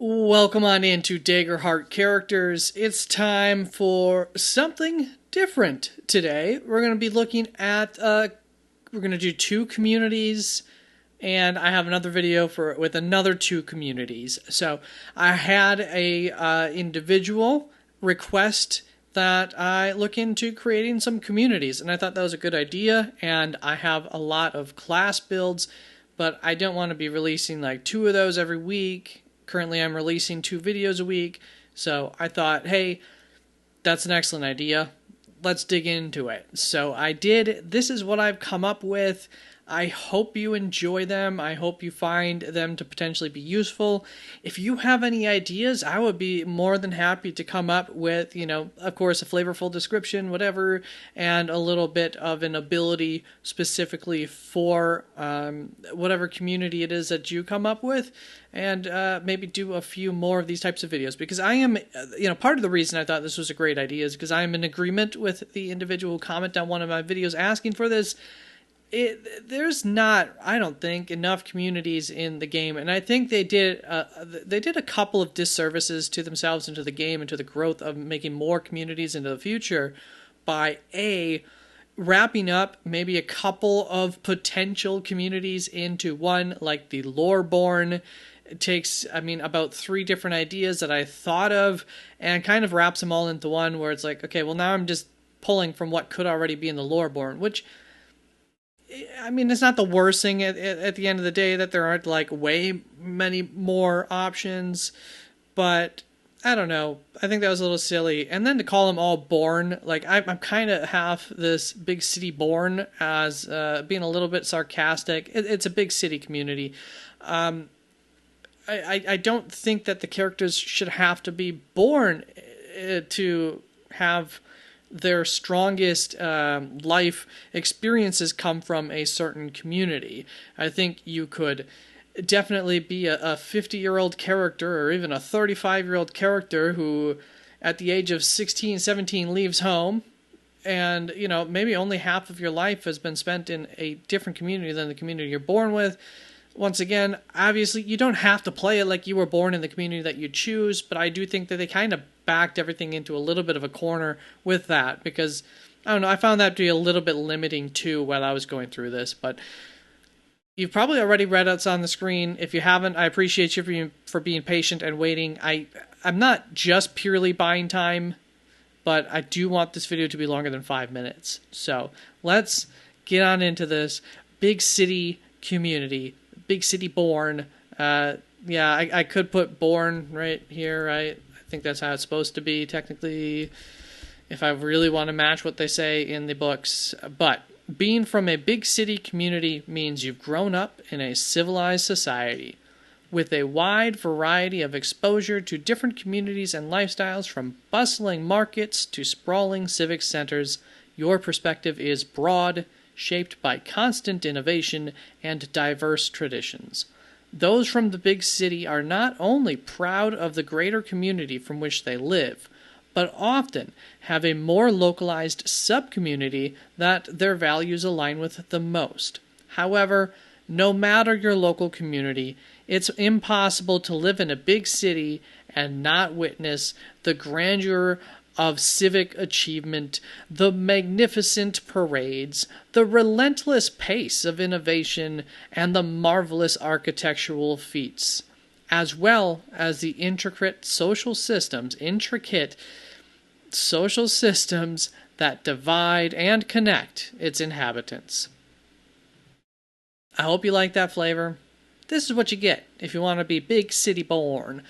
Welcome on into Daggerheart Characters. It's time for something different today. We're going to be looking at, we're going to do two communities, and I have another video with another two communities. So I had a individual request that I look into creating some communities, and I thought that was a good idea, and I have a lot of class builds, but I don't want to be releasing like two of those every week. Currently, I'm releasing 2 videos a week, so I thought, hey, that's an excellent idea. Let's dig into it. So I did. This is what I've come up with. I hope you enjoy them. I hope you find them to potentially be useful. If you have any ideas, I would be more than happy to come up with, of course, a flavorful description, whatever, and a little bit of an ability specifically for whatever community it is that you come up with, and maybe do a few more of these types of videos, because I am, part of the reason I thought this was a great idea is because I am in agreement with the individual comment on one of my videos asking for this. There's not, I don't think, enough communities in the game, and I think they did a couple of disservices to themselves and to the game and to the growth of making more communities into the future by wrapping up maybe a couple of potential communities into one, like the Loreborn. It takes, about 3 different ideas that I thought of and kind of wraps them all into one, where it's like, okay, well, now I'm just pulling from what could already be in the Loreborn, which, it's not the worst thing at the end of the day that there aren't like way many more options, but I don't know. I think that was a little silly. And then to call them all born, like I'm kind of half this big city born as being a little bit sarcastic. It's a big city community. I don't think that the characters should have to be born to have their strongest life experiences come from a certain community. I think you could definitely be a 50-year-old character or even a 35-year-old character who at the age of 16, 17 leaves home, and maybe only half of your life has been spent in a different community than the community you're born with. Once again, obviously, you don't have to play it like you were born in the community that you choose, but I do think that they kind of backed everything into a little bit of a corner with that, because, I don't know, I found that to be a little bit limiting too while I was going through this, but you've probably already read what's on the screen. If you haven't, I appreciate you for being patient and waiting. I'm not just purely buying time, but I do want this video to be longer than 5 minutes. So let's get on into this big city community. Big city born. I could put born right here, right? I think that's how it's supposed to be, technically, if I really want to match what they say in the books. But being from a big city community means you've grown up in a civilized society with a wide variety of exposure to different communities and lifestyles, from bustling markets to sprawling civic centers. Your perspective is broad, shaped by constant innovation and diverse traditions. Those from the big city are not only proud of the greater community from which they live, but often have a more localized sub-community that their values align with the most. However, no matter your local community, it's impossible to live in a big city and not witness the grandeur of civic achievement, the magnificent parades, the relentless pace of innovation, and the marvelous architectural feats, as well as the intricate social systems that divide and connect its inhabitants. I hope you like that flavor. This is what you get if you want to be big city born.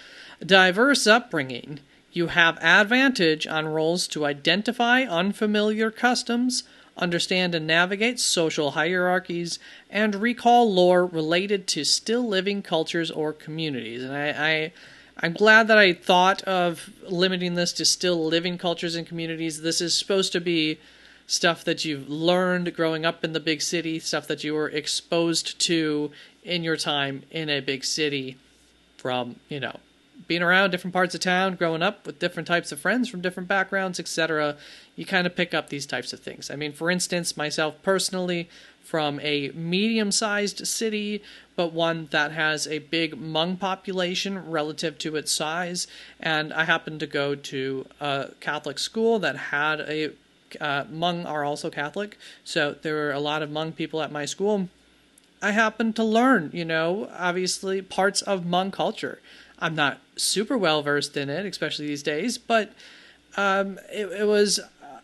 Diverse upbringing. You have advantage on rolls to identify unfamiliar customs, understand and navigate social hierarchies, and recall lore related to still living cultures or communities. And I'm glad that I thought of limiting this to still living cultures and communities. This is supposed to be stuff that you've learned growing up in the big city, stuff that you were exposed to in your time in a big city from, being around different parts of town, growing up with different types of friends from different backgrounds, etc., you kind of pick up these types of things. I mean, for instance, myself personally, from a medium-sized city, but one that has a big Hmong population relative to its size, and I happened to go to a Catholic school that had a Hmong are also Catholic, so there were a lot of Hmong people at my school. I happened to learn, obviously parts of Hmong culture. I'm not super well versed in it, especially these days, but it was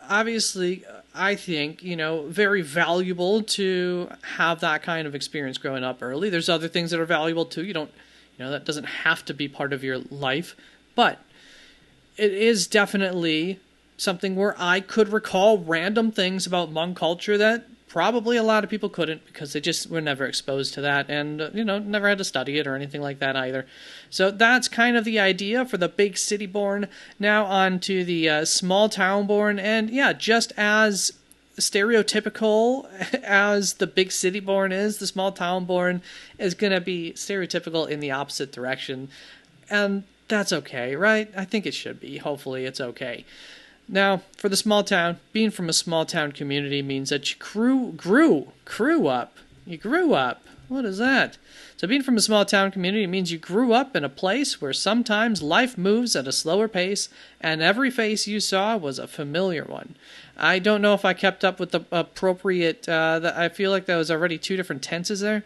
obviously, I think, very valuable to have that kind of experience growing up early. There's other things that are valuable too. That doesn't have to be part of your life, but it is definitely something where I could recall random things about Hmong culture that probably a lot of people couldn't, because they just were never exposed to that and, never had to study it or anything like that either. So that's kind of the idea for the big city born. Now on to the small town born. And yeah, just as stereotypical as the big city born is, the small town born is going to be stereotypical in the opposite direction. And that's okay, right? I think it should be. Hopefully it's okay. Now, for the small town, being from a small town community means that you grew up. You grew up. What is that? So being from a small town community means you grew up in a place where sometimes life moves at a slower pace, and every face you saw was a familiar one. I don't know if I kept up with the appropriate, I feel like that was already two different tenses there.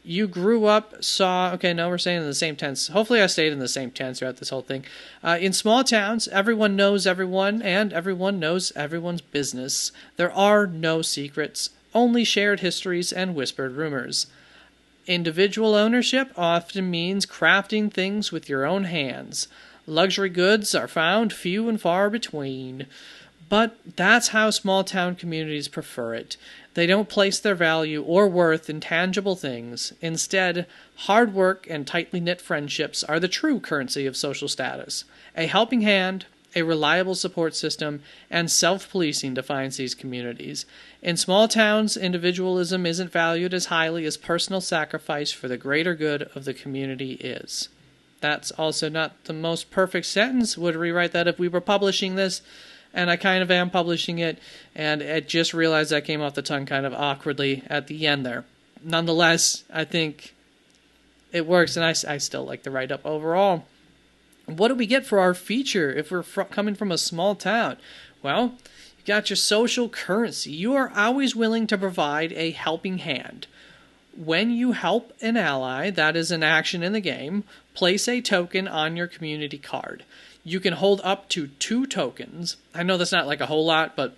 You grew up, saw... Okay, no, we're saying in the same tense. Hopefully I stayed in the same tense throughout this whole thing. In small towns, everyone knows everyone, and everyone knows everyone's business. There are no secrets, only shared histories and whispered rumors. Individual ownership often means crafting things with your own hands. Luxury goods are found few and far between. But that's how small town communities prefer it. They don't place their value or worth in tangible things. Instead, hard work and tightly knit friendships are the true currency of social status. A helping hand, a reliable support system, and self-policing defines these communities. In small towns, individualism isn't valued as highly as personal sacrifice for the greater good of the community is. That's also not the most perfect sentence. Would rewrite that if we were publishing this. And I kind of am publishing it, and I just realized that came off the tongue kind of awkwardly at the end there. Nonetheless, I think it works, and I still like the write-up overall. What do we get for our feature if we're coming from a small town? Well, you got your social currency. You are always willing to provide a helping hand. When you help an ally, that is an action in the game, place a token on your community card. You can hold up to 2 tokens. I know that's not like a whole lot, but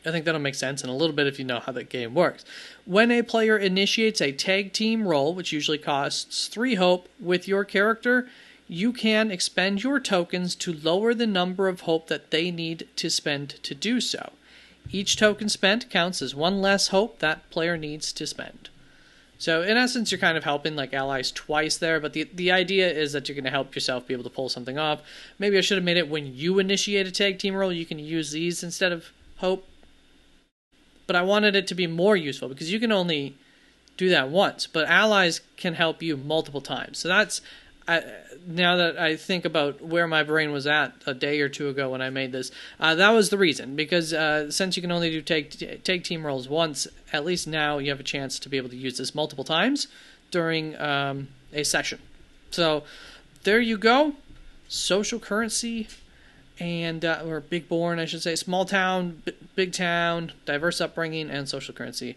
I think that'll make sense in a little bit if you know how the game works. When a player initiates a tag team roll, which usually costs 3 hope, with your character, you can expend your tokens to lower the number of hope that they need to spend to do so. Each token spent counts as 1 less hope that player needs to spend. So in essence, you're kind of helping like allies twice there, but the idea is that you're going to help yourself be able to pull something off. Maybe I should have made it when you initiate a tag team roll, you can use these instead of hope. But I wanted it to be more useful because you can only do that once, but allies can help you multiple times. So that's, now that I think about where my brain was at a day or 2 ago when I made this, that was the reason. Because since you can only do tag team rolls once, at least now you have a chance to be able to use this multiple times during a session. So there you go. Social currency and or big born, I should say. Small town, big town, diverse upbringing, and social currency.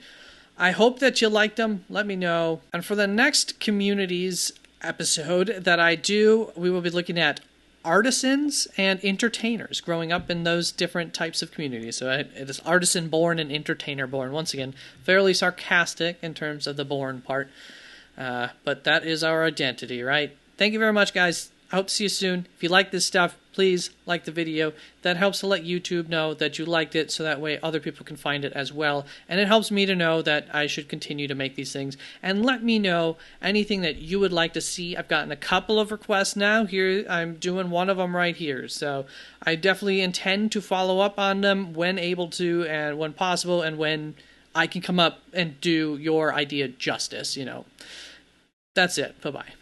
I hope that you liked them. Let me know. And for the next communities episode that I do, we will be looking at artisans and entertainers, growing up in those different types of communities. So it is artisan born and entertainer born. Once again, fairly sarcastic in terms of the born part. But that is our identity, right? Thank you very much, guys. I hope to see you soon. If you like this stuff, please like the video. That helps to let YouTube know that you liked it, so that way other people can find it as well. And it helps me to know that I should continue to make these things. And let me know anything that you would like to see. I've gotten a couple of requests now. Here, I'm doing one of them right here. So I definitely intend to follow up on them when able to and when possible and when I can come up and do your idea justice, you know. That's it. Bye-bye.